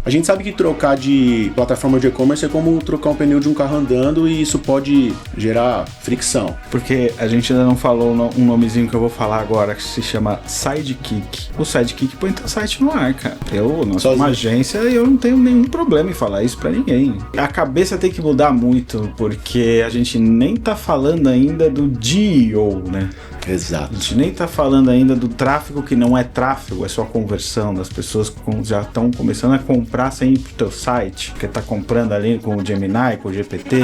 A gente sabe que trocar de plataforma de e-commerce é como trocar um pneu de um carro andando e isso pode gerar fricção. Porque a gente ainda não falou um nomezinho que eu vou falar agora, que se chama Sidekick. O Sidekick põe teu site no ar, cara. Nós somos uma agência e eu não tenho nenhum problema em falar isso pra ninguém. A cabeça tem que mudar muito, porque a gente nem tá falando ainda do GEO, né? Exato. A gente nem tá falando ainda do tráfego que não é tráfego, é só conversão, das pessoas que já estão começando a comprar sem ir pro teu site, porque tá comprando ali com o Gemini, com o GPT.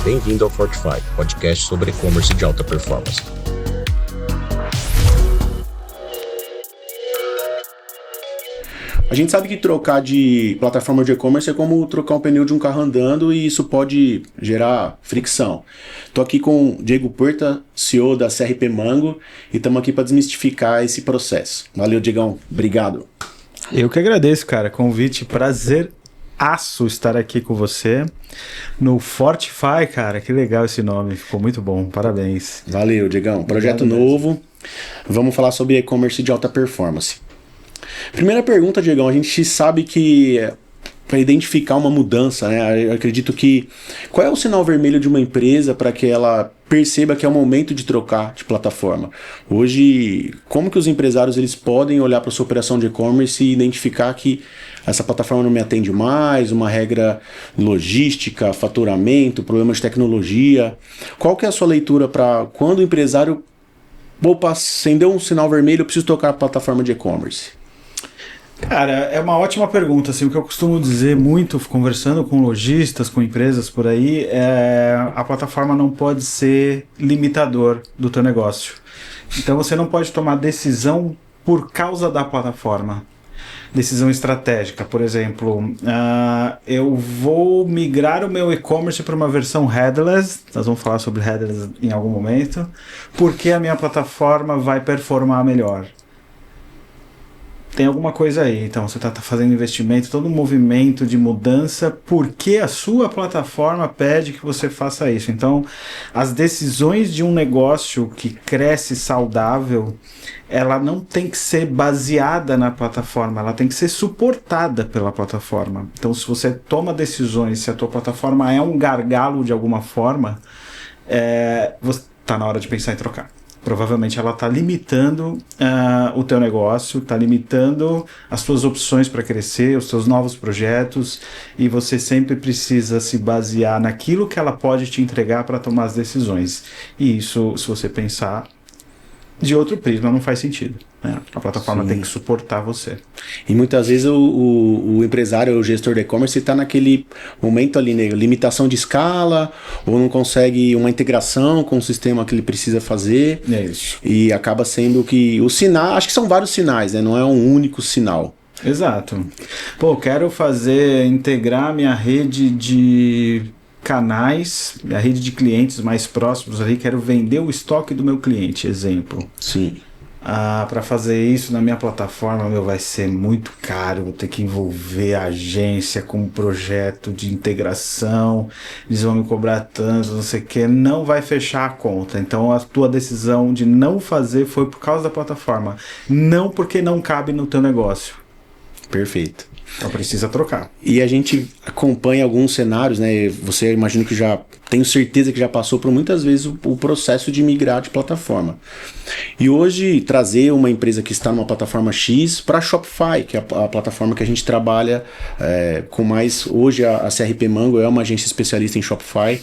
Bem-vindo ao Fortify, podcast sobre e-commerce de alta performance. A gente sabe que trocar de plataforma de e-commerce é como trocar um pneu de um carro andando e isso pode gerar fricção. Estou aqui com o Diego Puerta, CEO da CRP Mango, e estamos aqui para desmistificar esse processo. Valeu, Diegão. Obrigado. Eu que agradeço, cara. Convite, prazeraço estar aqui com você no Fortify, cara. Que legal esse nome, ficou muito bom. Parabéns. Valeu, Diegão. Projeto novo. Vamos falar sobre e-commerce de alta performance. Primeira pergunta, Diegão, a gente sabe que para identificar uma mudança, né? Eu acredito que qual é o sinal vermelho de uma empresa para que ela perceba que é o momento de trocar de plataforma? Hoje, como que os empresários eles podem olhar para a sua operação de e-commerce e identificar que essa plataforma não me atende mais, uma regra logística, faturamento, problema de tecnologia? Qual que é a sua leitura para quando o empresário acendeu um sinal vermelho, eu preciso trocar a plataforma de e-commerce? Cara, é uma ótima pergunta, assim, o que eu costumo dizer muito, conversando com lojistas, com empresas por aí, a plataforma não pode ser limitador do teu negócio. Então você não pode tomar decisão por causa da plataforma. Decisão estratégica, por exemplo, eu vou migrar o meu e-commerce para uma versão headless, nós vamos falar sobre headless em algum momento, porque a minha plataforma vai performar melhor. Tem alguma coisa aí, então você está fazendo investimento, todo um movimento de mudança, porque a sua plataforma pede que você faça isso. Então, as decisões de um negócio que cresce saudável, ela não tem que ser baseada na plataforma, ela tem que ser suportada pela plataforma. Então, se você toma decisões, se a tua plataforma é um gargalo de alguma forma, está na hora de pensar em trocar. Provavelmente ela está limitando o teu negócio, está limitando as suas opções para crescer, os seus novos projetos, e você sempre precisa se basear naquilo que ela pode te entregar para tomar as decisões. E isso, se você pensar de outro prisma, não faz sentido, né? A plataforma Sim. tem que suportar você. E muitas vezes o empresário, o gestor de e-commerce está naquele momento ali, né? Limitação de escala, ou não consegue uma integração com o sistema que ele precisa fazer. É isso. E acaba sendo que o sinal, acho que são vários sinais, né? Não é um único sinal. Exato. Quero integrar minha rede de canais, a rede de clientes mais próximos ali, quero vender o estoque do meu cliente, exemplo. Sim. Para fazer isso na minha plataforma, vai ser muito caro, vou ter que envolver a agência com um projeto de integração, eles vão me cobrar tanto, não sei o que, não vai fechar a conta. Então a tua decisão de não fazer foi por causa da plataforma, não porque não cabe no teu negócio. Perfeito. Então precisa trocar. E a gente acompanha alguns cenários, né? Você, imagino que tenho certeza que já passou por muitas vezes o processo de migrar de plataforma. E hoje trazer uma empresa que está numa plataforma X para a Shopify, que é a plataforma que a gente trabalha com mais. Hoje a CRP Mango é uma agência especialista em Shopify.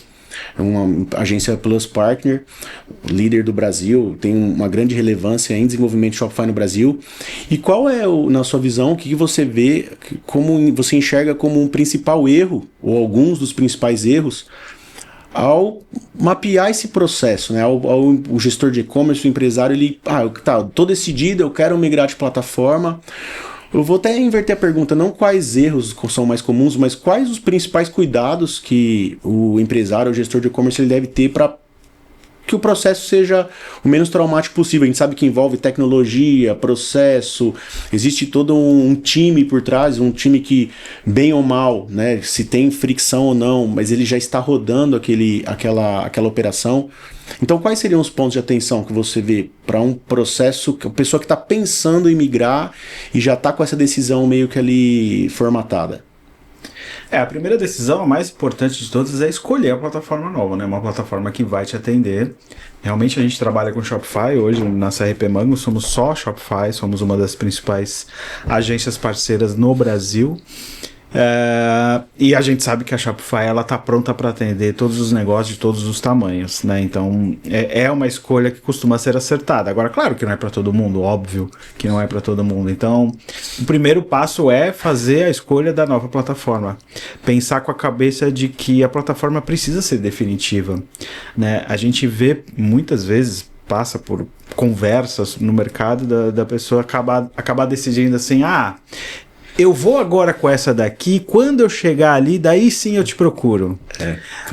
É uma agência Plus Partner, líder do Brasil, tem uma grande relevância em desenvolvimento de Shopify no Brasil. E qual é, na sua visão, o que você vê, como você enxerga como um principal erro, ou alguns dos principais erros, ao mapear esse processo, né? O gestor de e-commerce, o empresário, ele, tô decidido, eu quero migrar de plataforma. Eu vou até inverter a pergunta, não quais erros são mais comuns, mas quais os principais cuidados que o empresário, o gestor de e-commerce, ele deve ter para que o processo seja o menos traumático possível. A gente sabe que envolve tecnologia, processo, existe todo um time por trás, um time que, bem ou mal, né, se tem fricção ou não, mas ele já está rodando aquela operação. Então, quais seriam os pontos de atenção que você vê para um processo, a pessoa que está pensando em migrar e já está com essa decisão meio que ali formatada? A primeira decisão, a mais importante de todas, é escolher a plataforma nova, né? Uma plataforma que vai te atender. Realmente a gente trabalha com Shopify, hoje na CRP Mango somos só Shopify, somos uma das principais agências parceiras no Brasil. E a gente sabe que a Shopify ela está pronta para atender todos os negócios de todos os tamanhos, né? Então é uma escolha que costuma ser acertada. Agora, claro que não é para todo mundo, óbvio que não é para todo mundo. Então, o primeiro passo é fazer a escolha da nova plataforma, pensar com a cabeça de que a plataforma precisa ser definitiva, né? A gente vê muitas vezes, passa por conversas no mercado da pessoa acabar decidindo assim, eu vou agora com essa daqui, quando eu chegar ali, daí sim eu te procuro.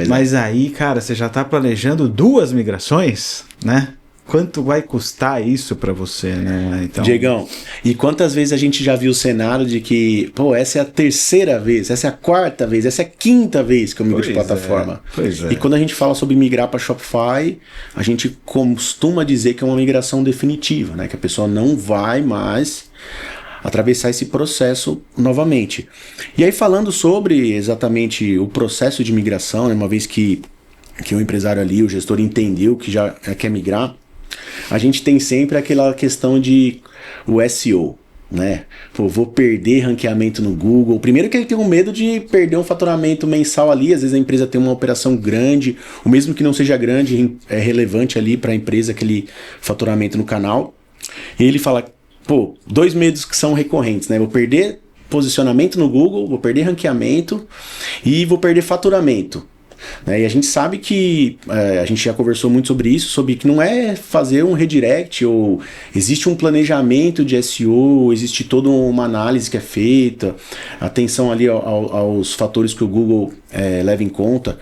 Mas aí, cara, você já está planejando 2 migrações, né? Quanto vai custar isso para você, né? Então... Diegão, e quantas vezes a gente já viu o cenário de que, essa é a 3ª vez, essa é a 4ª vez, essa é a 5ª vez que eu migro de plataforma. E quando a gente fala sobre migrar para Shopify, a gente costuma dizer que é uma migração definitiva, né? Que a pessoa não vai mais atravessar esse processo novamente. E aí, falando sobre exatamente o processo de migração, né, uma vez que o empresário ali, o gestor entendeu que já quer migrar, a gente tem sempre aquela questão de o SEO, né? Vou perder ranqueamento no Google. Primeiro que ele tem um medo de perder um faturamento mensal ali, às vezes a empresa tem uma operação grande, ou mesmo que não seja grande, é relevante ali para a empresa aquele faturamento no canal. E ele fala, 2 medos que são recorrentes, né? Vou perder posicionamento no Google, vou perder ranqueamento e vou perder faturamento. Né? E a gente sabe que a gente já conversou muito sobre isso, sobre que não é fazer um redirect, ou existe um planejamento de SEO, existe toda uma análise que é feita, atenção ali aos fatores que o Google leva em conta.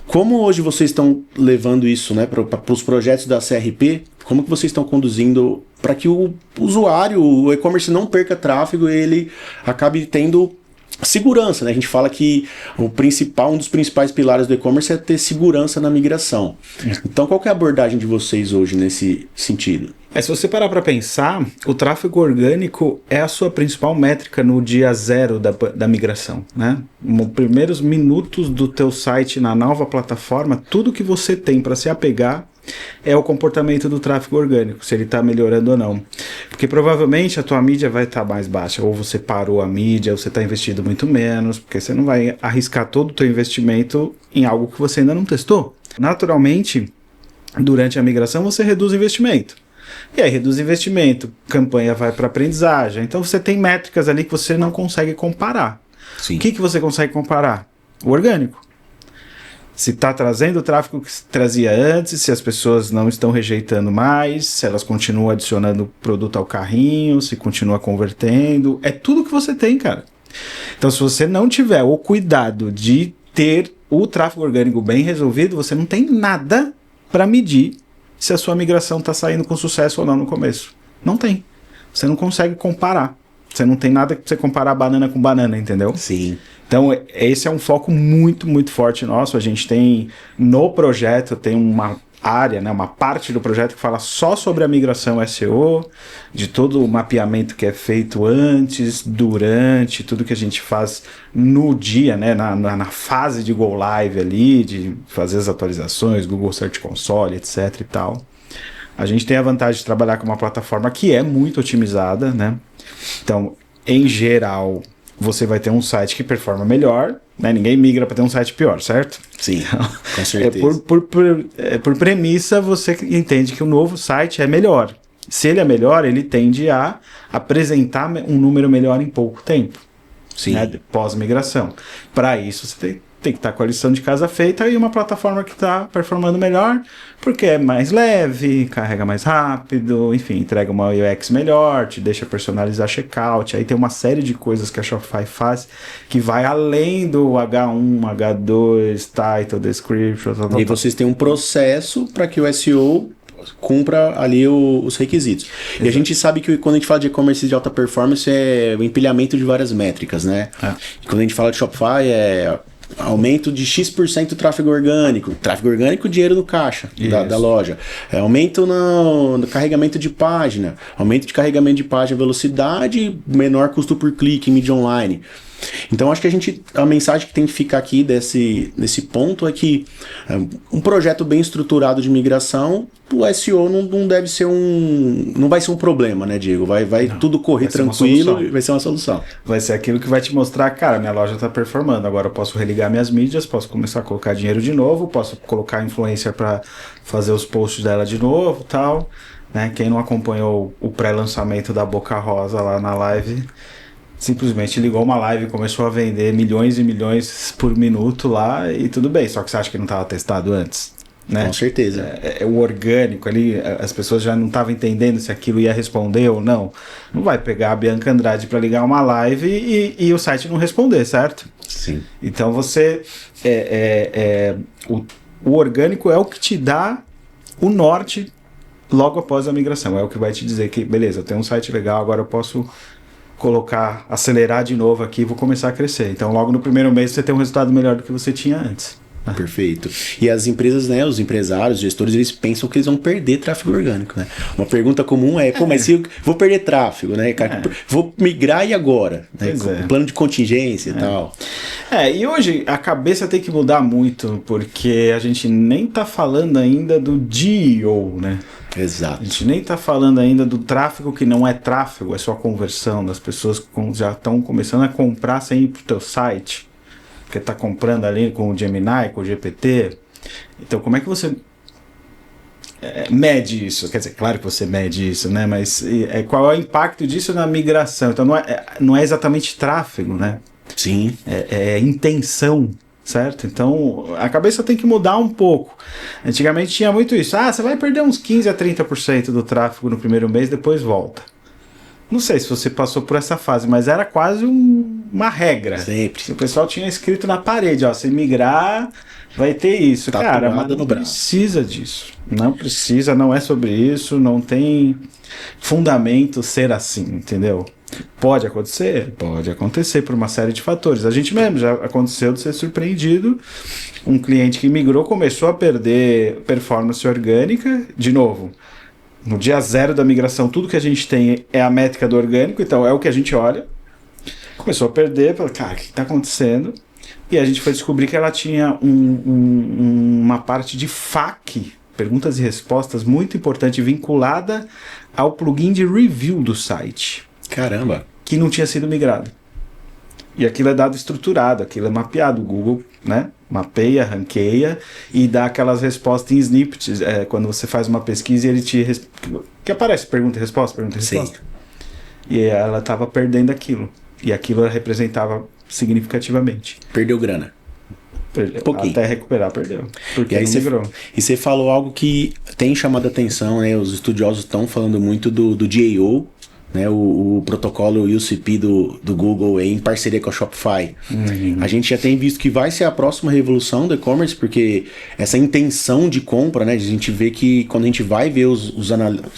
Como hoje vocês estão levando isso, né, para os projetos da CRP? Como que vocês estão conduzindo para que o usuário, o e-commerce não perca tráfego e ele acabe tendo segurança, né? A gente fala que um dos principais pilares do e-commerce é ter segurança na migração. Então, qual que é a abordagem de vocês hoje nesse sentido? Se você parar para pensar, o tráfego orgânico é a sua principal métrica no dia 0 da migração, né? Nos primeiros minutos do teu site na nova plataforma, tudo que você tem para se apegar é o comportamento do tráfego orgânico, se ele está melhorando ou não. Porque provavelmente a tua mídia vai estar mais baixa, ou você parou a mídia, ou você está investindo muito menos, porque você não vai arriscar todo o teu investimento em algo que você ainda não testou. Naturalmente, durante a migração, você reduz o investimento. E aí reduz o investimento, campanha vai para aprendizagem. Então você tem métricas ali que você não consegue comparar. Sim. O que você consegue comparar? O orgânico. Se está trazendo o tráfego que trazia antes, se as pessoas não estão rejeitando mais, se elas continuam adicionando produto ao carrinho, se continua convertendo. É tudo que você tem, cara. Então, se você não tiver o cuidado de ter o tráfego orgânico bem resolvido, você não tem nada para medir se a sua migração está saindo com sucesso ou não no começo. Não tem. Você não consegue comparar. Você não tem nada que você comparar banana com banana, entendeu? Sim. Então, esse é um foco muito, muito forte nosso. A gente tem, no projeto, tem uma área, né, uma parte do projeto que fala só sobre a migração SEO, de todo o mapeamento que é feito antes, durante, tudo que a gente faz no dia, né, na fase de Go Live ali, de fazer as atualizações, Google Search Console, etc e tal. A gente tem a vantagem de trabalhar com uma plataforma que é muito otimizada, né? Então, em geral, você vai ter um site que performa melhor, né? Ninguém migra para ter um site pior, certo? Sim, com certeza. Por premissa, você entende que o novo site é melhor. Se ele é melhor, ele tende a apresentar um número melhor em pouco tempo. Sim. Né? Pós-migração. Para isso, você tem que estar com a lição de casa feita e uma plataforma que está performando melhor, porque é mais leve, carrega mais rápido, enfim, entrega uma UX melhor, te deixa personalizar checkout. Aí tem uma série de coisas que a Shopify faz que vai além do H1, H2, title, description. E vocês têm um processo para que o SEO cumpra ali os requisitos. Exato. E a gente sabe que quando a gente fala de e-commerce de alta performance é o empilhamento de várias métricas, né? E quando a gente fala de Shopify é aumento de X% do tráfego orgânico. Tráfego orgânico, dinheiro no caixa da loja. Aumento no carregamento de página. Aumento de carregamento de página, velocidade, menor custo por clique em mídia online. Então acho que a mensagem que tem que ficar aqui nesse ponto é que um projeto bem estruturado de migração, o SEO não deve ser não vai ser um problema, né, Diego? Vai tudo correr tranquilo e vai ser uma solução. Vai ser aquilo que vai te mostrar, cara, minha loja está performando, agora eu posso religar minhas mídias, posso começar a colocar dinheiro de novo, posso colocar influencer para fazer os posts dela de novo, tal, né? Quem não acompanhou o pré-lançamento da Boca Rosa lá na live, simplesmente ligou uma live e começou a vender milhões e milhões por minuto lá e tudo bem, só que você acha que não estava testado antes? Né? Com certeza. O orgânico ali, as pessoas já não estavam entendendo se aquilo ia responder ou não. Não vai pegar a Bianca Andrade para ligar uma live e o site não responder, certo? Sim. Então você... o orgânico é o que te dá o norte logo após a migração. É o que vai te dizer que, beleza, eu tenho um site legal, agora eu posso acelerar de novo aqui e vou começar a crescer. Então logo no primeiro mês você tem um resultado melhor do que você tinha antes. Perfeito. E as empresas, né, os empresários, os gestores, eles pensam que eles vão perder tráfego orgânico, né? Uma pergunta comum é, mas se eu vou perder tráfego, né? Vou migrar e agora? Né? Plano de contingência e tal. E hoje a cabeça tem que mudar muito, porque a gente nem tá falando ainda do GEO, né? Exato. A gente nem tá falando ainda do tráfego que não é tráfego, é só conversão, das pessoas que já estão começando a comprar sem ir pro teu site. Porque está comprando ali com o Gemini, com o GPT. Então, como é que você mede isso? Quer dizer, claro que você mede isso, né? Mas qual é o impacto disso na migração? Então, não é exatamente tráfego, né? Sim. É intenção, certo? Então, a cabeça tem que mudar um pouco. Antigamente tinha muito isso. Você vai perder uns 15% a 30% do tráfego no primeiro mês, depois volta. Não sei se você passou por essa fase, mas era quase uma regra. Sempre. O pessoal tinha escrito na parede, se migrar, vai ter isso. Cara, mas não precisa disso. Não precisa, não é sobre isso, não tem fundamento ser assim, entendeu? Pode acontecer? Pode acontecer por uma série de fatores. A gente mesmo já aconteceu de ser surpreendido. Um cliente que migrou começou a perder performance orgânica, de novo. No dia zero da migração, tudo que a gente tem é a métrica do orgânico, então é o que a gente olha. Começou a perder, falou, cara, o que está acontecendo? E a gente foi descobrir que ela tinha uma parte de FAQ, perguntas e respostas, muito importante, vinculada ao plugin de review do site. Caramba! Que não tinha sido migrado. E aquilo é dado estruturado, aquilo é mapeado. O Google, né, mapeia, ranqueia e dá aquelas respostas em snippets. Quando você faz uma pesquisa e ele que aparece pergunta e resposta, pergunta e resposta. Sim. E ela estava perdendo aquilo. E aquilo representava significativamente. Perdeu grana. Perdeu. Pouquinho. Até recuperar, perdeu. Porque e aí você falou algo que tem chamado a atenção, né? Os estudiosos estão falando muito do GAO, né, o protocolo UCP do Google em parceria com a Shopify. A gente já tem visto que vai ser a próxima revolução do e-commerce, porque essa intenção de compra, né, a gente vê que quando a gente vai ver os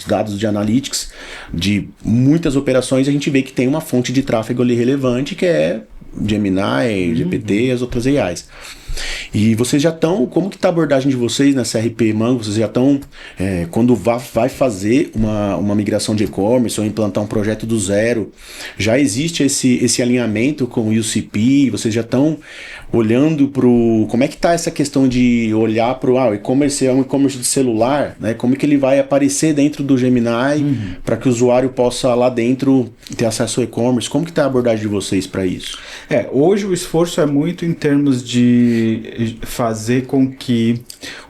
dados de analytics de muitas operações, a gente vê que tem uma fonte de tráfego ali relevante, que é Gemini, GPT e as outras AIs. E vocês já estão, como que está a abordagem de vocês na CRP Mango? Vocês já estão, quando vai fazer uma migração de e-commerce ou implantar um projeto do zero, já existe esse alinhamento com o UCP? Vocês já estão olhando para o... Como é que está essa questão de olhar para o e-commerce é um e-commerce de celular, né? Como é que ele vai aparecer dentro do Gemini para que o usuário possa lá dentro ter acesso ao e-commerce? Como que está a abordagem de vocês para isso? Hoje o esforço é muito em termos de fazer com que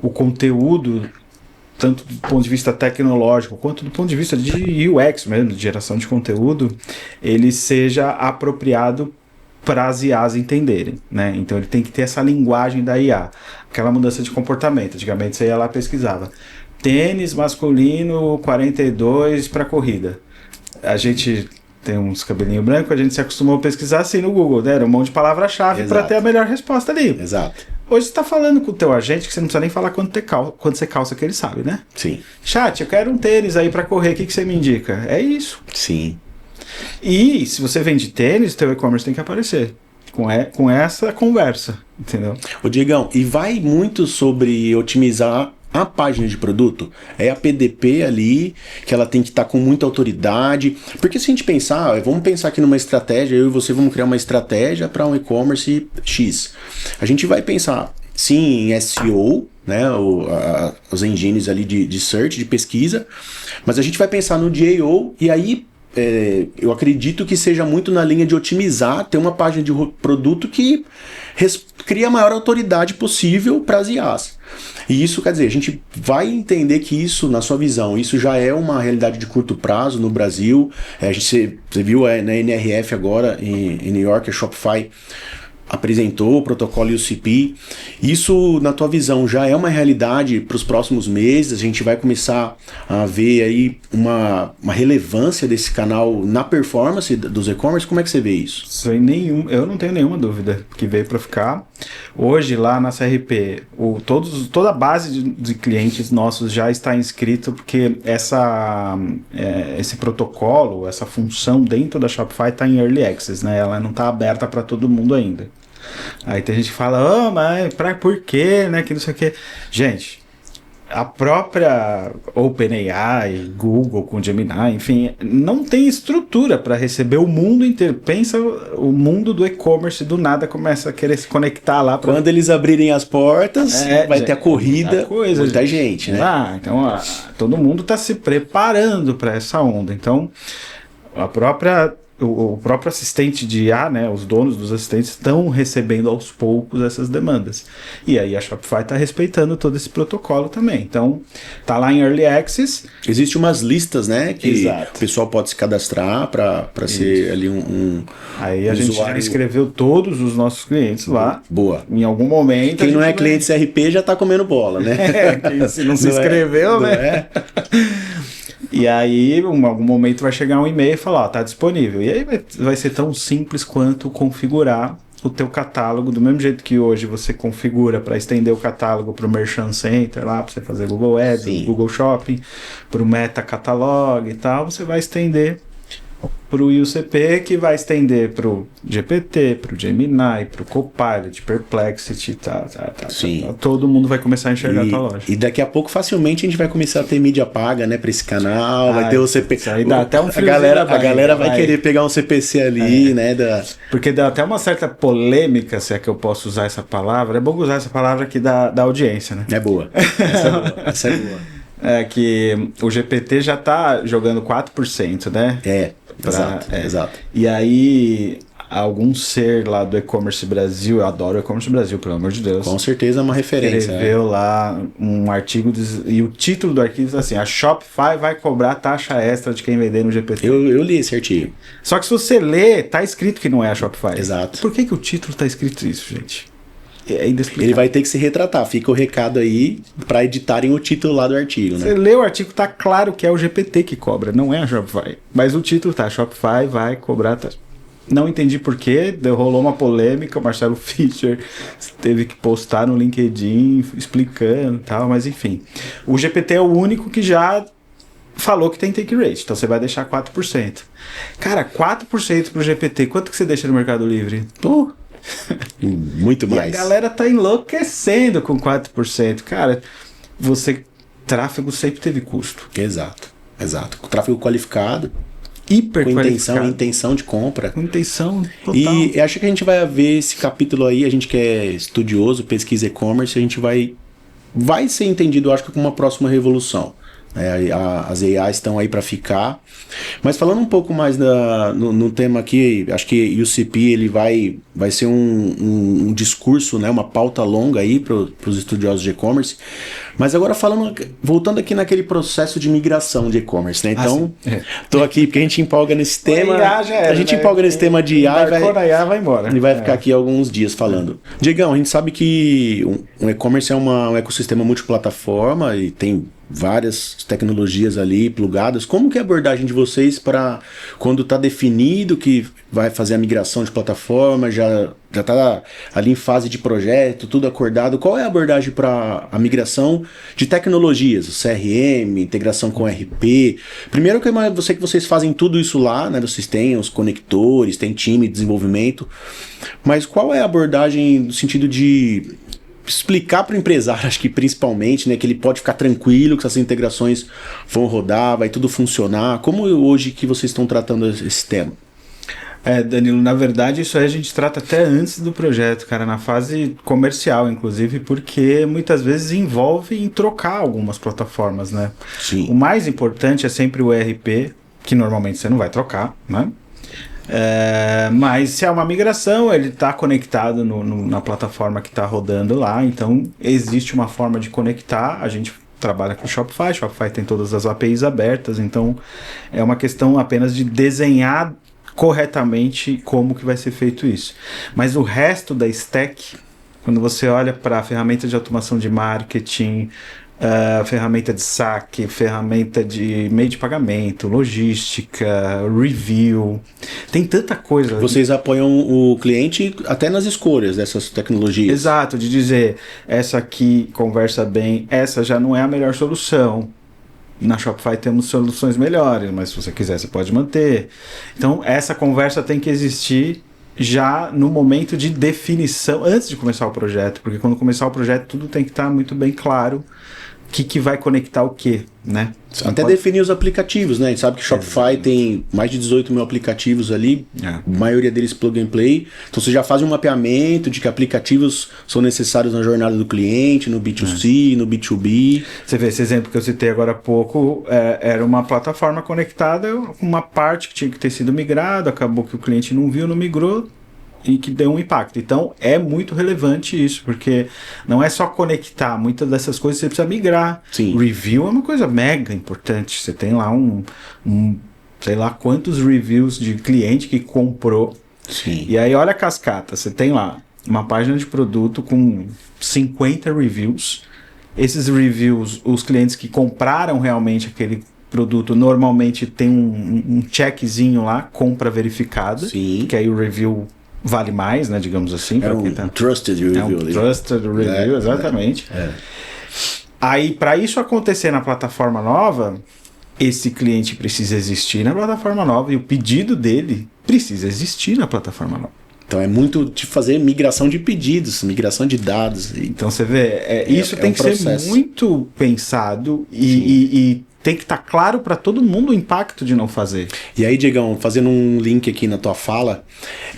o conteúdo, tanto do ponto de vista tecnológico quanto do ponto de vista de UX mesmo, de geração de conteúdo, ele seja apropriado para as IAs entenderem, né? Então ele tem que ter essa linguagem da IA, aquela mudança de comportamento. Antigamente você ia lá e pesquisava tênis masculino 42 para corrida. A gente tem uns cabelinhos brancos, a gente se acostumou a pesquisar assim no Google, né? Era um monte de palavra-chave para ter a melhor resposta ali. Exato. Hoje você está falando com o teu agente que você não precisa nem falar quando você calça, que ele sabe, né? Sim. Chat, eu quero um tênis aí para correr, o que você me indica? É isso. Sim. E se você vende tênis, o teu e-commerce tem que aparecer com essa conversa, entendeu? Ô Diegão, e vai muito sobre otimizar a página de produto, é a PDP ali, que ela tem que estar com muita autoridade, porque se a gente pensar, vamos pensar aqui numa estratégia, eu e você vamos criar uma estratégia para um e-commerce X. A gente vai pensar, sim, em SEO, né, os engines ali de search, de pesquisa, mas a gente vai pensar no DAO, e aí eu acredito que seja muito na linha de otimizar, ter uma página de produto que cria a maior autoridade possível para as IAs. E isso, quer dizer, a gente vai entender que isso, na sua visão, isso já é uma realidade de curto prazo no Brasil. Você viu na NRF agora, em New York, a Shopify apresentou o protocolo UCP. Isso, na tua visão, já é uma realidade para os próximos meses? A gente vai começar a ver aí uma relevância desse canal na performance dos e-commerce? Como é que você vê isso? Eu não tenho nenhuma dúvida que veio para ficar. Hoje, lá na CRP, toda a base de clientes nossos já está inscrito, porque esse protocolo, essa função dentro da Shopify está em Early Access, né? Ela não está aberta para todo mundo ainda. Aí tem gente que fala, mas por quê, né, que não sei o quê. Gente, a própria OpenAI, Google com Gemini, enfim, não tem estrutura para receber o mundo inteiro. Pensa, o mundo do e-commerce do nada começa a querer se conectar lá. Quando eles abrirem as portas, vai ter a corrida, muita gente, né? Então, todo mundo está se preparando para essa onda. Então, o próprio assistente de IA, né, os donos dos assistentes estão recebendo aos poucos essas demandas. E aí a Shopify está respeitando todo esse protocolo também. Então, tá lá em Early Access. Existem umas listas, né, que Exato. o pessoal pode se cadastrar para ser ali um Aí a gente já inscreveu todos os nossos clientes lá. Boa. Em algum momento. Quem não é cliente CRP já tá comendo bola, né? Quem se não se inscreveu, né? E aí, em algum momento vai chegar um e-mail e falar, tá disponível. E aí vai ser tão simples quanto configurar o teu catálogo, do mesmo jeito que hoje você configura para estender o catálogo para o Merchant Center, lá para você fazer Google Ads, Sim. Google Shopping, para o Meta Catalog e tal, você vai estender para o UCP, que vai estender para o GPT, para o Gemini, para o Copilot, Perplexity, Sim. Todo mundo vai começar a enxergar a tua loja. E daqui a pouco, facilmente, a gente vai começar a ter mídia paga, né, para esse canal, vai ter o CPC. Aí dá até um a galera vai querer pegar um CPC ali, né? Porque dá até uma certa polêmica, se é que eu posso usar essa palavra. É bom usar essa palavra aqui da audiência, né? É boa. Essa é boa. É que o GPT já tá jogando 4%, né? Exato. E aí, algum ser lá do e-commerce Brasil, eu adoro o e-commerce Brasil, pelo amor de Deus. Com certeza é uma referência. Escreveu lá um artigo, e o título do artigo diz assim, a Shopify vai cobrar taxa extra de quem vender no GPT. Eu li esse artigo. Só que se você lê, tá escrito que não é a Shopify. Exato. Por que o título tá escrito isso, gente? É inexplicável. Ele vai ter que se retratar. Fica o recado aí para editarem o título lá do artigo, né? Você lê o artigo, tá claro que é o GPT que cobra, não é a Shopify. Mas o título tá, Shopify vai cobrar taxa. Não entendi por quê, rolou uma polêmica, o Marcelo Fischer teve que postar no LinkedIn explicando e tal, mas enfim. O GPT é o único que já falou que tem take rate, então você vai deixar 4%. Cara, 4% pro GPT, quanto que você deixa no Mercado Livre? Pô, muito mais. E a galera tá enlouquecendo com 4%. Cara, tráfego sempre teve custo. Exato. O tráfego qualificado, Hiper com qualificado. intenção de compra. Com intenção total. E acho que a gente vai ver esse capítulo aí, a gente que é estudioso, pesquisa e-commerce, a gente vai ser entendido, acho que como uma próxima revolução. As AIs estão aí para ficar. Mas falando um pouco mais no tema aqui, acho que o UCP ele vai ser um discurso, né, uma pauta longa aí para os estudiosos de e-commerce. Mas agora voltando aqui naquele processo de migração de e-commerce, né? Então, tô aqui porque a gente empolga nesse tema. A gente empolga nesse tema de IA e vai embora. Ele vai ficar aqui alguns dias falando. Diegão, a gente sabe que um e-commerce é um ecossistema multiplataforma e tem várias tecnologias ali plugadas. Como que é a abordagem de vocês para quando está definido que vai fazer a migração de plataforma, já está ali em fase de projeto, tudo acordado? Qual é a abordagem para a migração de tecnologias, o CRM, integração com RP? Primeiro que eu sei que vocês fazem tudo isso lá, né? Vocês têm os conectores, tem time de desenvolvimento, mas qual é a abordagem no sentido de explicar para o empresário, acho que principalmente, né, que ele pode ficar tranquilo que essas integrações vão rodar, vai tudo funcionar? Como hoje que vocês estão tratando esse tema? Danilo, na verdade isso aí a gente trata até antes do projeto, cara, na fase comercial, inclusive, porque muitas vezes envolve em trocar algumas plataformas, né? Sim. O mais importante é sempre o ERP, que normalmente você não vai trocar, né? Mas se é uma migração, ele está conectado na plataforma que está rodando lá, então existe uma forma de conectar. A gente trabalha com o Shopify tem todas as APIs abertas, então é uma questão apenas de desenhar corretamente como que vai ser feito isso. Mas o resto da stack, quando você olha para a ferramenta de automação de marketing, ferramenta de saque, ferramenta de meio de pagamento, logística, review, tem tanta coisa. Vocês apoiam o cliente até nas escolhas dessas tecnologias. Exato, de dizer, essa aqui conversa bem, essa já não é a melhor solução. Na Shopify temos soluções melhores, mas se você quiser você pode manter. Então essa conversa tem que existir já no momento de definição, antes de começar o projeto, porque quando começar o projeto tudo tem que estar muito bem claro o que vai conectar o quê, né? Até definir os aplicativos, né? A gente sabe que Shopify tem mais de 18 mil aplicativos ali, a maioria deles plug and play. Então você já faz um mapeamento de que aplicativos são necessários na jornada do cliente, no B2C, no B2B. Você vê, esse exemplo que eu citei agora há pouco, era uma plataforma conectada, uma parte que tinha que ter sido migrada, acabou que o cliente não viu, não migrou, e que deu um impacto. Então é muito relevante isso, porque não é só conectar, muitas dessas coisas você precisa migrar. Sim. Review é uma coisa mega importante. Você tem lá sei lá quantos reviews de cliente que comprou. Sim. E aí olha a cascata, você tem lá uma página de produto com 50 reviews. Esses reviews, os clientes que compraram realmente aquele produto normalmente tem um checkzinho lá, compra verificada. Sim. Que aí o review vale mais, né, digamos assim. Trusted review. Trusted review, exatamente. Aí, para isso acontecer na plataforma nova, esse cliente precisa existir na plataforma nova e o pedido dele precisa existir na plataforma nova. Então é muito de fazer migração de pedidos, migração de dados. Então você vê, isso tem que ser muito pensado e tem que estar claro para todo mundo o impacto de não fazer. E aí, Diegão, fazendo um link aqui na tua fala,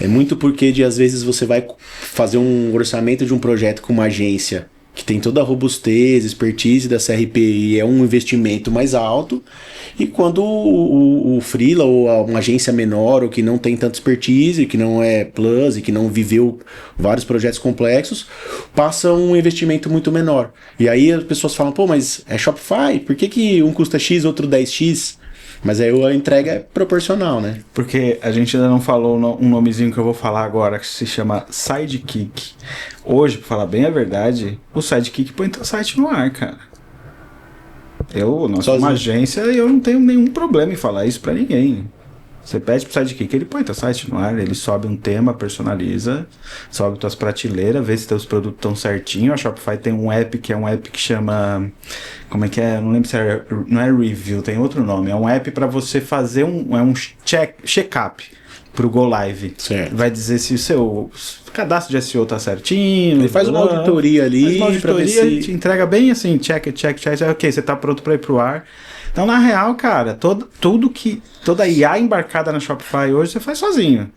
é muito porque às vezes você vai fazer um orçamento de um projeto com uma agência que tem toda a robustez, expertise da CRPI, é um investimento mais alto, e quando o freela ou uma agência menor, ou que não tem tanta expertise, que não é plus e que não viveu vários projetos complexos, passa um investimento muito menor. E aí as pessoas falam, pô, mas é Shopify, por que um custa X, outro 10X? Mas aí a entrega é proporcional, né? Porque a gente ainda não falou um nomezinho que eu vou falar agora, que se chama Sidekick. Hoje, pra falar bem a verdade, o Sidekick põe teu site no ar, cara. Nós somos uma agência e eu não tenho nenhum problema em falar isso pra ninguém. Você pede pro Sidekick, ele põe teu site no ar, ele sobe um tema, personaliza, sobe tuas prateleiras, vê se teus produtos estão certinho. A Shopify tem um app que é um app que chama... Como é que é? Não lembro se não é review, tem outro nome. É um app para você fazer um check-up pro Go Live. Certo. Vai dizer se o seu cadastro de SEO tá certinho. Ele faz uma auditoria ali. Faz uma auditoria, te entrega bem assim, check, ok, você tá pronto para ir pro ar. Então, na real, cara, toda IA embarcada na Shopify hoje você faz sozinho.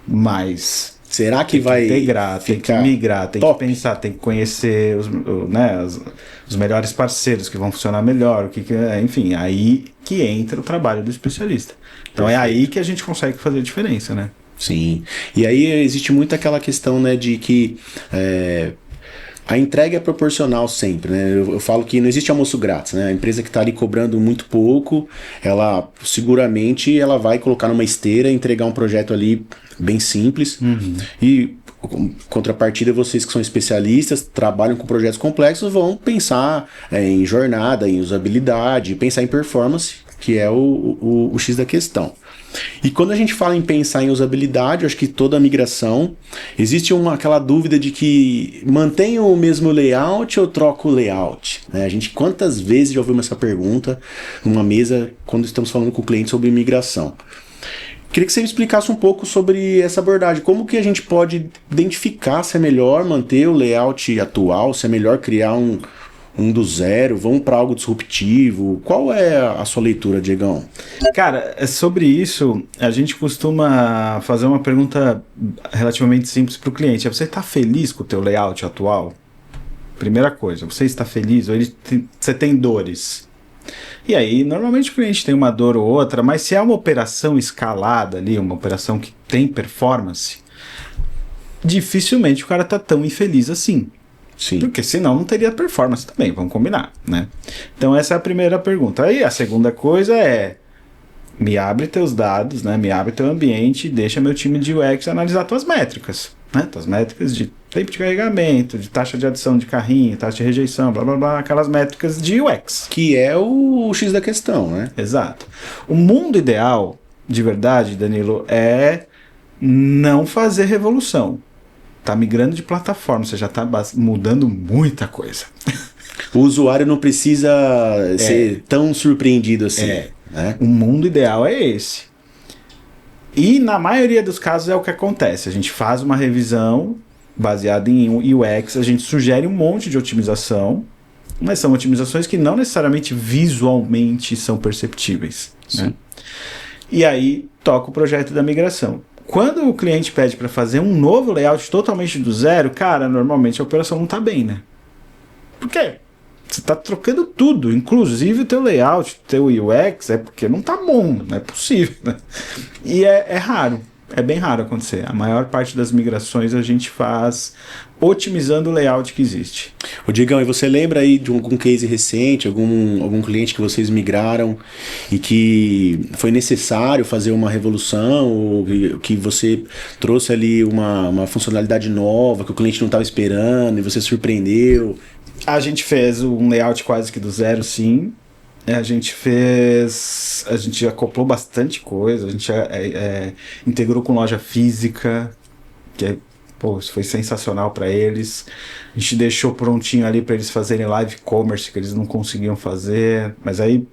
Mas será que vai integrar, tem que migrar, tem que pensar, tem que conhecer os melhores parceiros que vão funcionar melhor, enfim, aí que entra o trabalho do especialista. Então é aí que a gente consegue fazer a diferença, né? Sim. E aí existe muito aquela questão, né, de que a entrega é proporcional sempre, né? Eu falo que não existe almoço grátis, né? A empresa que está ali cobrando muito pouco, ela seguramente ela vai colocar numa esteira e entregar um projeto ali bem simples. E contrapartida, vocês que são especialistas, trabalham com projetos complexos, vão pensar em jornada, em usabilidade, pensar em performance, que é o X da questão. E quando a gente fala em pensar em usabilidade, eu acho que toda a migração, existe aquela dúvida de que mantenho o mesmo layout ou troco o layout? Né? A gente, quantas vezes já ouvimos essa pergunta numa mesa quando estamos falando com o cliente sobre migração? Queria que você me explicasse um pouco sobre essa abordagem. Como que a gente pode identificar se é melhor manter o layout atual, se é melhor criar um do zero, vamos para algo disruptivo? Qual é a sua leitura, Diegão? Cara, sobre isso, a gente costuma fazer uma pergunta relativamente simples para o cliente. Você está feliz com o teu layout atual? Primeira coisa, você está feliz ou você tem dores? E aí, normalmente o cliente tem uma dor ou outra, mas se é uma operação escalada ali, uma operação que tem performance, dificilmente o cara está tão infeliz assim. Sim. Porque senão não teria performance também, vamos combinar, né? Então essa é a primeira pergunta. Aí a segunda coisa é, me abre teus dados, né? Me abre teu ambiente, deixa meu time de UX analisar tuas métricas, né? Tuas métricas de tempo de carregamento, de taxa de adição de carrinho, taxa de rejeição, blá blá blá, aquelas métricas de UX. Que é o X da questão, né? Exato. O mundo ideal, de verdade, Danilo, é não fazer revolução. Tá migrando de plataforma, você já tá mudando muita coisa. O usuário não precisa ser tão surpreendido assim. Né? O mundo ideal é esse. E na maioria dos casos é o que acontece. A gente faz uma revisão baseada em UX, a gente sugere um monte de otimização, mas são otimizações que não necessariamente visualmente são perceptíveis. Né? E aí toca o projeto da migração. Quando o cliente pede para fazer um novo layout totalmente do zero, cara, normalmente a operação não está bem, né? Por quê? Você está trocando tudo, inclusive o teu layout, o teu UX, é porque não está bom, não é possível, né? E é raro, é bem raro acontecer. A maior parte das migrações a gente faz otimizando o layout que existe. Ô Diegão, e você lembra aí de algum case recente, algum cliente que vocês migraram e que foi necessário fazer uma revolução, ou que você trouxe ali uma funcionalidade nova que o cliente não estava esperando e você surpreendeu? A gente fez um layout quase que do zero, sim. A gente acoplou bastante coisa, a gente integrou com loja física, que isso foi sensacional para eles. A gente deixou prontinho ali para eles fazerem live commerce, que eles não conseguiam fazer, mas aí...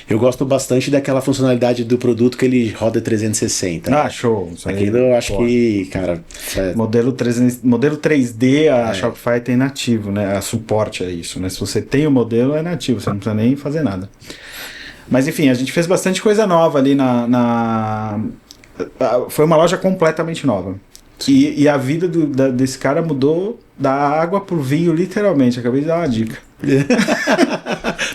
Eu gosto bastante daquela funcionalidade do produto que ele roda 360. Ah, show. Aquilo eu acho que, cara... Modelo 3D, a Shopify tem nativo, né? A suporte a isso, né? Se você tem o modelo, é nativo, você não precisa nem fazer nada. Mas enfim, a gente fez bastante coisa nova ali foi uma loja completamente nova. E a vida desse cara mudou da água pro vinho, literalmente. Acabei de dar uma dica.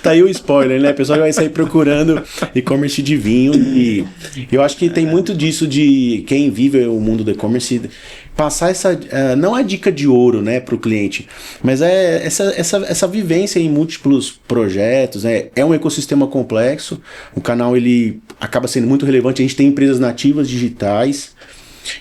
Tá aí o spoiler, né? A pessoa vai sair procurando e-commerce de vinho. E eu acho que tem muito disso de quem vive o mundo do e-commerce passar essa... não é dica de ouro, né, pro cliente, mas é essa vivência em múltiplos projetos, né? É um ecossistema complexo. O canal, ele acaba sendo muito relevante. A gente tem empresas nativas digitais.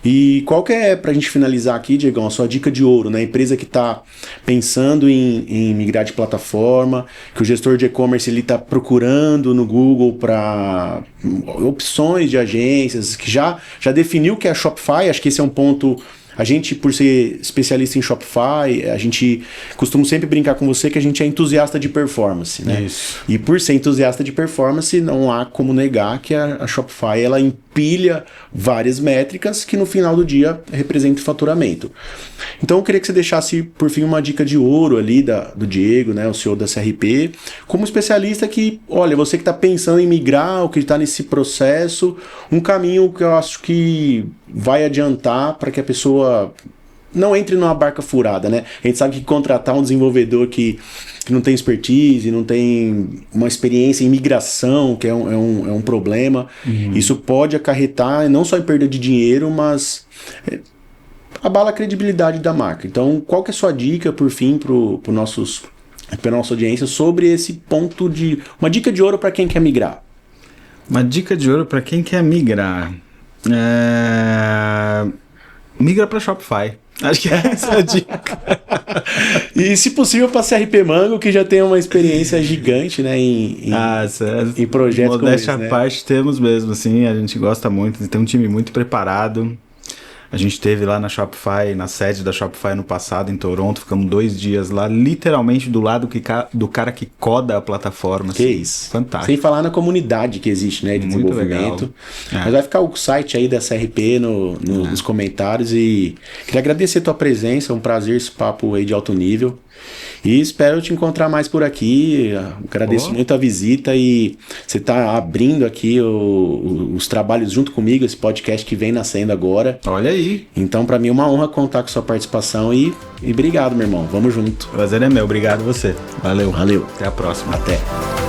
E qual que é, pra gente finalizar aqui, Diegão, a sua dica de ouro, né? Empresa que está pensando em migrar de plataforma, que o gestor de e-commerce ele está procurando no Google para opções de agências, que já definiu o que é a Shopify. Acho que esse é um ponto... A gente, por ser especialista em Shopify, a gente costuma sempre brincar com você que a gente é entusiasta de performance, né? Isso. E por ser entusiasta de performance, não há como negar que a Shopify ela empilha várias métricas que no final do dia representam faturamento. Então eu queria que você deixasse, por fim, uma dica de ouro ali do Diego, né, o CEO da CRP, como especialista que, olha, você que está pensando em migrar, ou que está nesse processo, um caminho que eu acho que vai adiantar para que a pessoa não entre numa barca furada, né? A gente sabe que contratar um desenvolvedor que não tem expertise, não tem uma experiência em migração, que é um problema, isso pode acarretar não só em perda de dinheiro, mas abala a credibilidade da marca. Então, qual que é a sua dica, por fim, para nossa audiência sobre esse ponto de... Uma dica de ouro para quem quer migrar. Uma dica de ouro para quem quer migrar. Migra para Shopify. Acho que essa é a dica. E, se possível, para CRP Mango, que já tem uma experiência gigante, né, em projetos como esse, né? Modéstia à parte, temos mesmo, assim, a gente gosta muito, tem um time muito preparado. A gente esteve lá na Shopify, na sede da Shopify no passado, em Toronto, ficamos 2 dias lá, literalmente do lado do cara que coda a plataforma. Que assim, isso. Fantástico. Sem falar na comunidade que existe, né, de Muito desenvolvimento. legal. Mas vai ficar o site aí da CRP nos comentários, e queria agradecer a tua presença, é um prazer esse papo aí de alto nível. E espero te encontrar mais por aqui. Agradeço muito a visita, e você está abrindo aqui os trabalhos junto comigo, esse podcast que vem nascendo agora. Olha aí. Então, para mim é uma honra contar com sua participação, e obrigado, meu irmão. Vamos junto. Prazer é meu. Obrigado você. Valeu. Valeu. Até a próxima. Até.